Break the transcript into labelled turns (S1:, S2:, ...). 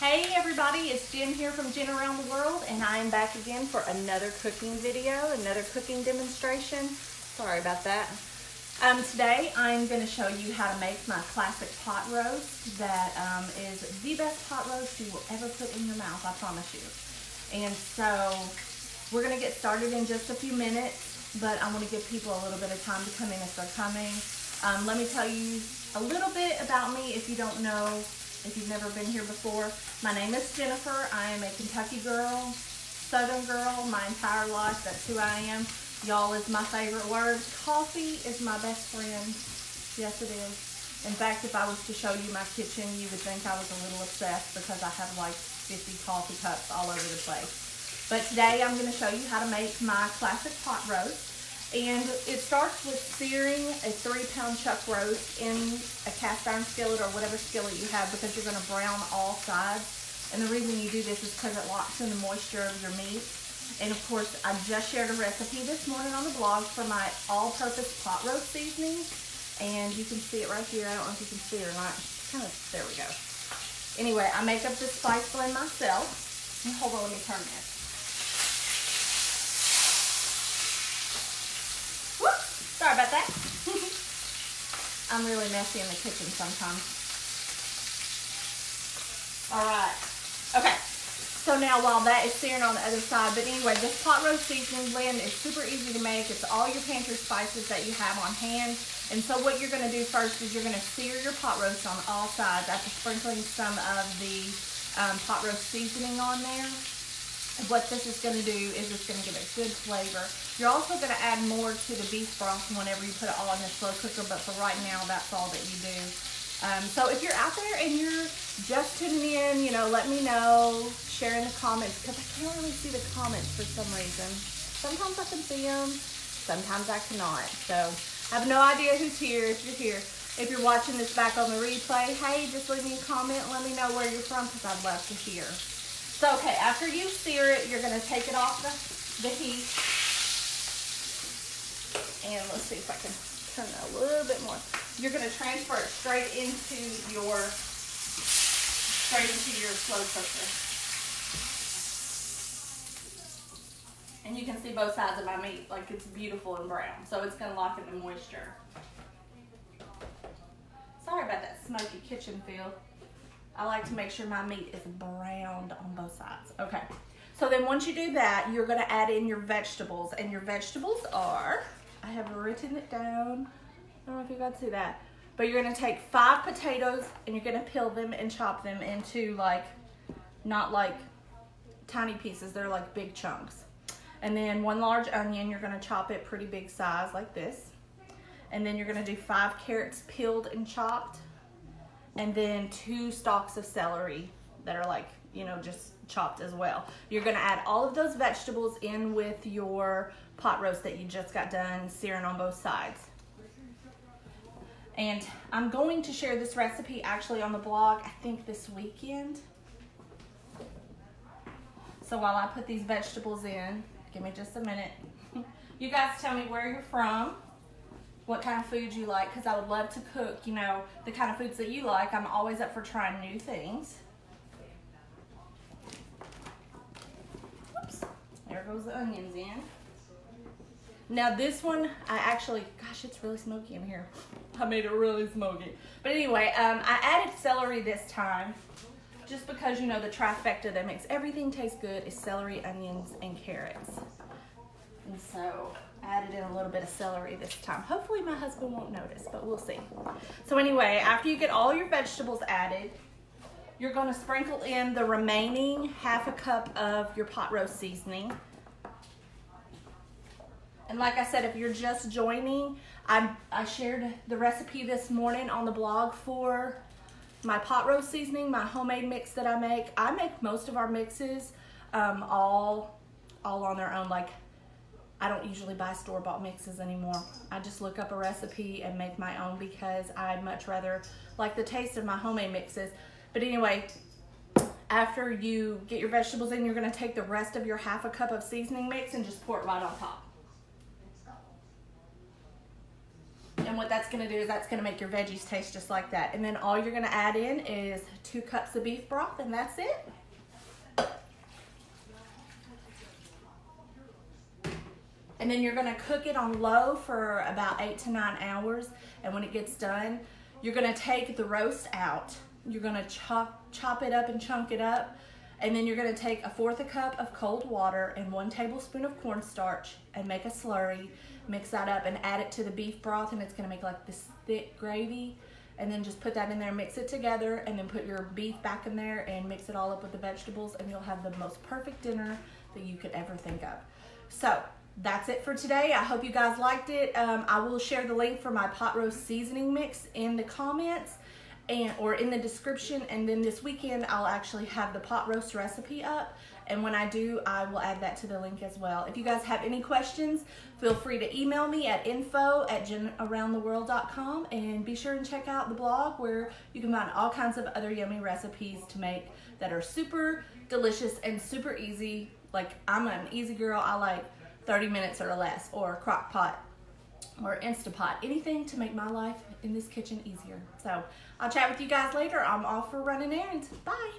S1: Hey everybody, it's Jen here from Jen Around the World, and I am back again for another cooking video, another cooking demonstration. Sorry about that. Today I'm going to show you how to make my classic pot roast that is the best pot roast you will ever put in your mouth, I promise you. And so we're going to get started in just a few minutes, but I want to give people a little bit of time to come in if they're coming. Let me tell you a little bit about me if you don't know. If you've never been here before, my name is Jennifer. I am a Kentucky girl, Southern girl, my entire life. That's who I am. Y'all is my favorite word. Coffee is my best friend. Yes, it is. In fact, if I was to show you my kitchen, you would think I was a little obsessed because I have like 50 coffee cups all over the place. But today I'm going to show you how to make my classic pot roast. And it starts with searing a 3-pound chuck roast in a cast iron skillet or whatever skillet you have, because you're going to brown all sides. And the reason you do this is because it locks in the moisture of your meat. And of course, I just shared a recipe this morning on the blog for my all-purpose pot roast seasoning. And you can see it right here. I don't know if you can see it or not. There we go. Anyway, I make up this spice blend myself. Hold on, let me turn this. Sorry about that. I'm really messy in the kitchen sometimes. All right. Okay. So now while that is searing on the other side, but anyway, this pot roast seasoning blend is super easy to make. It's all your pantry spices that you have on hand. And so what you're going to do first is you're going to sear your pot roast on all sides after sprinkling some of the pot roast seasoning on there. What this is going to do is it's going to give it good flavor. You're also going to add more to the beef broth whenever you put it all in the slow cooker, but for right now, that's all that you do. So if you're out there and you're just tuning in, you know, let me know, share in the comments, because I can't really see the comments for some reason. Sometimes I can see them, sometimes I cannot. So I have no idea who's here. If you're here, if you're watching this back on the replay, hey, just leave me a comment and let me know where you're from, because I'd love to hear. So, okay, after you sear it, you're going to take it off the heat. And let's see if I can turn that a little bit more. You're going to transfer it straight into your slow cooker. And you can see both sides of my meat, like it's beautiful and brown. So it's going to lock in the moisture. Sorry about that smoky kitchen feel. I like to make sure my meat is browned on both sides. Okay, so then once you do that, you're going to add in your vegetables. And your vegetables are, I have written it down. I don't know if you guys see that. But you're going to take 5 potatoes and you're going to peel them and chop them into not like tiny pieces. They're like big chunks. And then 1 large onion, you're going to chop it pretty big size like this. And then you're going to do 5 carrots peeled and chopped. And then 2 stalks of celery that are like, you know, just chopped as well. You're going to add all of those vegetables in with your pot roast that you just got done searing on both sides. And I'm going to share this recipe actually on the blog, I think this weekend. So while I put these vegetables in, give me just a minute. You guys tell me where you're from, what kind of food you like, because I would love to cook, you know, the kind of foods that you like. I'm always up for trying new things. Oops, there goes the onions in. Now this one, I actually, gosh, it's really smoky in here. I made it really smoky. But anyway, I added celery this time, just because, you know, the trifecta that makes everything taste good is celery, onions, and carrots. And so I added in a little bit of celery this time. Hopefully my husband won't notice, but we'll see. So anyway, after you get all your vegetables added, you're going to sprinkle in the remaining 1/2 cup of your pot roast seasoning. And like I said, if you're just joining, I shared the recipe this morning on the blog for my pot roast seasoning, my homemade mix that I make. I make most of our mixes all on their own. Like, I don't usually buy store-bought mixes anymore. I just look up a recipe and make my own because I much rather like the taste of my homemade mixes. But anyway, after you get your vegetables in, you're going to take the rest of your 1/2 cup of seasoning mix and just pour it right on top. And what that's gonna do is that's gonna make your veggies taste just like that. And then all you're gonna add in is 2 cups of beef broth, and that's it. And then you're gonna cook it on low for about 8 to 9 hours. And when it gets done, you're gonna take the roast out. You're gonna chop it up and chunk it up. And then you're gonna take 1/4 cup of cold water and 1 tablespoon of cornstarch and make a slurry. Mix that up and add it to the beef broth, and it's gonna make like this thick gravy. And then just put that in there, mix it together, and then put your beef back in there and mix it all up with the vegetables, and you'll have the most perfect dinner that you could ever think of. So that's it for today. I hope you guys liked it. I will share the link for my pot roast seasoning mix in the comments or in the description, and then this weekend I'll actually have the pot roast recipe up, and when I do, I will add that to the link as well. If you guys have any questions, feel free to email me at info@jenaroundtheworld.com, and be sure and check out the blog where you can find all kinds of other yummy recipes to make that are super delicious and super easy. Like, I'm an easy girl. I like 30 minutes or less, or crock pot or Instapot, anything to make my life in this kitchen easier. So I'll chat with you guys later. I'm off for running errands. Bye.